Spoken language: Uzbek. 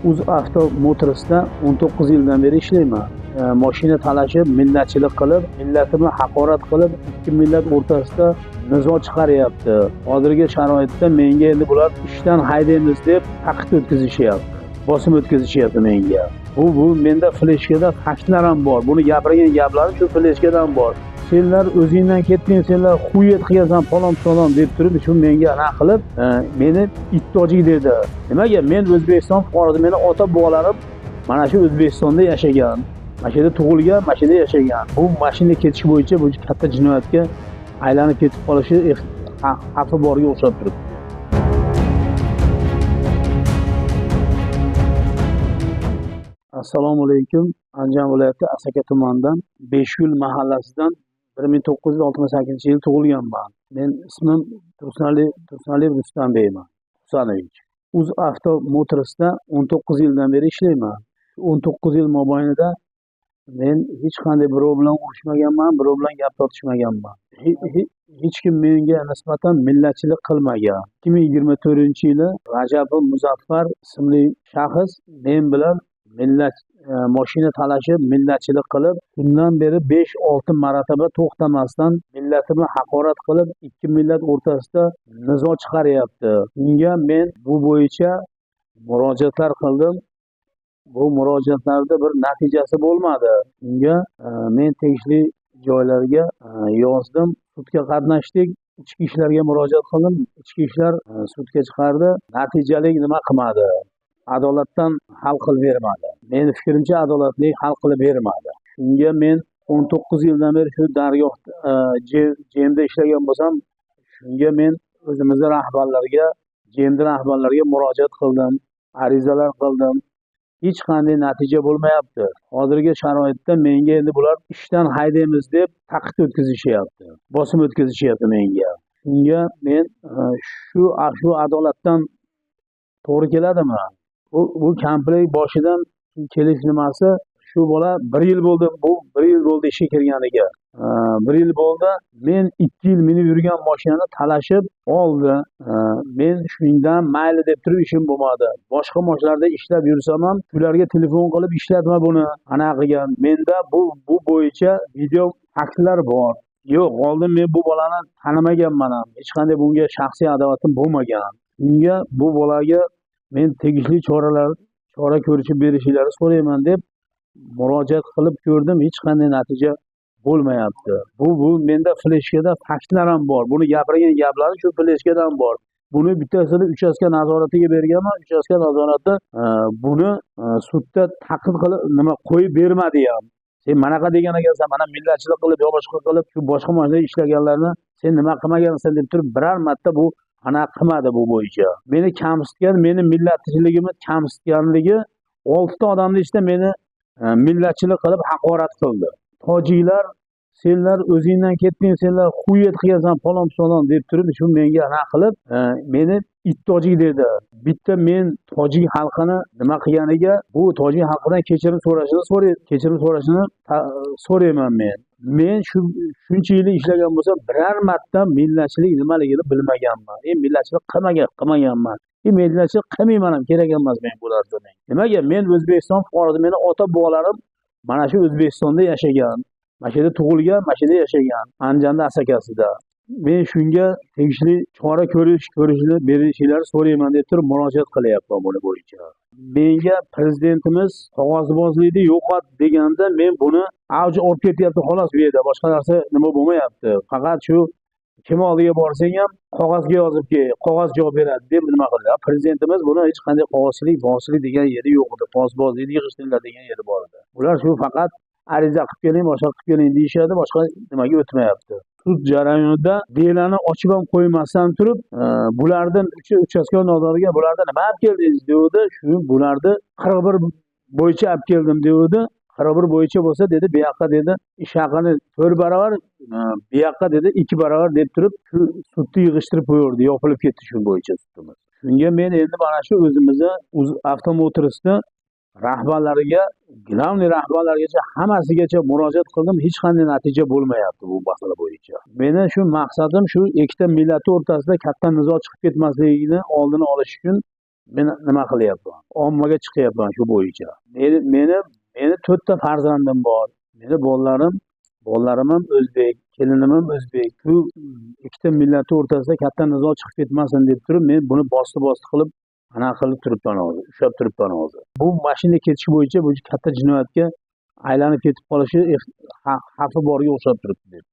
UzAvto Motors'da 19 yildan beri ishlayman. Mashina talashib, millatchilik qilib, millatimni haqorat qilib, ikki millat o'rtasida nizo chiqaryapti. Hozirgi sharoitda menga endi bular ishdan haydaymiz deb taqiq o'tkazishyapti. Bosim o'tkazishyapti menga. Bu menda fleshkada faktlar ham bor. Buni gapirgan gaplarim shu fleshkadan bor. Senlar o'zingdan ketding, senlar xuyet qilasan, falon deb turib, shu menga ana qilib, meni ittojik dedi. Nimaga? Men O'zbekiston fuqarosi, meni ota-bobolarim mana shu O'zbekistonda yashagan, mana shu yerda tug'ilgan, mana shu yerda yashagan. Bu mashina ketish bo'yicha bu katta jinoyatga aylanib ketib qolishi xavfi borga o'xshab turibdi. Assalomu alaykum. Andijon viloyati Asaka tumanidan Beshgul mahallasidan 1968-yil tug'ilganman. Men ismim Tursunali Rustambeyeman. Husanovich. UzAvto Motors'da 19 yildan beri ishlayman. 19 yil mobaynida men hech qanday birov bilan urushmaganman, birov bilan gap tortishmaganman. Hech kim menga nisbatan millatchilik qilmagan. 2024-yili Rajabov Muzaffar ismli shaxs men bilan mashina talashib, millatchilik qilib, bundan beri 5-6 marotaba to'xtamasdan millatimni haqorat qilib, ikki millat o'rtasida nizo chiqaryapti. Unga men bu bo'yicha murojaatlar qildim. Bu murojaatlarda bir natijasi bo'lmadi. Unga men tegishli joylarga yozdim, sudga qatnashdik. Ichki ishlarga murojaat qildim. Ichki ishlar sudga chiqardi. Natijalik nima qilmadi? Adolatdan hal qilib bermadi. Meni fikrimcha adolatli hal qilib bermadi. Shunga men 19 yildan beri shu dargoh JMda ishlagan bo'lsam, shunga men o'zimizning rahbarlarga, JMda rahbarlarga murojaat qildim, arizalar qildim. Hech qanday natija bo'lmayapti. Hozirgi sharoitda menga endi bular ishdan haydaymiz deb taqiq o'tkazishyapti. Bosim o'tkazishyapti menga. Shunga men shu adolatdan to'g'ri keladimi? Bu kamplik boshidan kelish nimasi, shu bola 1 yil bo'ldi, bu 1 yil bo'ldi ishga kirganiga. 1 yil bo'ldi, men 2 yil minib yurgan mashinani talashib oldi. Men shundan mayli deb turib ishim bo'lmadi. Boshqa mashinalarda ishlab yursam ham, ularga telefon qilib ishlatma buni, ana qilgan. Menda bu bo'yicha video faktlar bor. Yo'q, oldin men bu bolani tanimaganman ham. Hech qanday bunga shaxsiy adovatim bo'lmagan. Unga bu bolaga men tegishli chora ko'rishib berishlarini so'rayman deb murojaat qilib ko'rdim, hech qanday natija bo'lmayapti. Bu menda fleshkada faktlar ham bor. Buni gapirgan gaplarim shu fleshkadan bor. Buni bittasini uchastka nazoratiga berganman. Uchastka nazorati buni sudda taqiq qilib qo'yib bermadi ham. Sen manaqa degan ekansan, mana millatchilik qilib, yo boshqa qilib, shu boshqa mashinada ishlaganlarni sen nima qilmagansan deb turib biror marta bu ana qilmadi bu bo'yicha. Meni kamsitgan, meni millatchiligimni kamsitganligi 6 ta odamni ichida meni millatchilik qilib haqorat qildi. Tojiklar, senlar o'zingdan ketding, senlar xuyet qilasan, falon deb turib, shu menga ana qilib, meni ittojik dedi. Bitta men tojik xalqini nima qilganiga, bu tojik xalqidan kechirim so'rashini so'rayman men. Men shuncha yil ishlagan bo'lsa, biror marta millatchilik nimaligini bilmaganman. Millatchilik qilmaganman. Millatchilik qilmayman ham, kerak emas men bularga. Nimaga? Men O'zbekiston fuqarosi, meni ota-bobolarim mana shu O'zbekistonda yashagan, mana shu yerda tug'ilgan, mana shu yerda yashagan, Andijonda Asakasida. Men shunga tegishli chora ko'rishni berishlarini so'rayman deb turib murojaat qilyapman buni bo'yicha. Menga prezidentimiz qog'ozbozlikni yo'qot deganda men buni avj olib ketyapti xolos bu yerda. Boshqa narsa nima bo'lmayapti. Faqat shu kim oldiga borsang ham qog'ozga yozib kel, qog'oz javob beradi deb nima qildi. Prezidentimiz buni hech qanday qog'ozchilik degan yeri yo'q edi. Qog'ozbozlikni yig'ishtiringlar degan yeri bor edi. Ular shu faqat ariza qilib keling, boshqa qilib keling deyishadi, boshqa nimaga o'tmayapti. Sud jarayonida belani ochib ham qo'ymasdan turib, bulardan uchastka nozoriga bulardan nima olib keldingiz dedi. Shu bularni 41 bo'yicha olib keldim dedi. 41 bo'yicha bo'lsa dedi, bu yoqqa dedi, ish haqini 4 barobar, bu yoqqa dedi 2 barobar deb turib, shu sudni yig'ishtirib qo'yardi, yopilib ketdi shu bo'yicha sudimiz. Shunga men endi mana shu o'zimizni UzAvto Motors'ni rahbarlariga, glavniy rahbarlargacha hammasigacha murojaat qildim, hech qanday natija bo'lmayapti bu masala bo'yicha. Meni shu maqsadim shu ikkita millat o'rtasida katta nizo chiqib ketmasligini oldini olish uchun men nima qilyapman? Ommaga chiqyapman shu bo'yicha. Meni 4 ta farzandim bor. Meni bolalarim ham o'zbek, kelinim ham o'zbek. Bu ikkita millat o'rtasida katta nizo chiqib ketmasin deb turib, men buni bosdi qilib, anaqa qilib turibman hozir, ushlab turibman hozir. Bu mashina ketishi bo'yicha bu katta jinoyatga aylanib ketib qolishi xavfi borga o'xshab turibdi deb.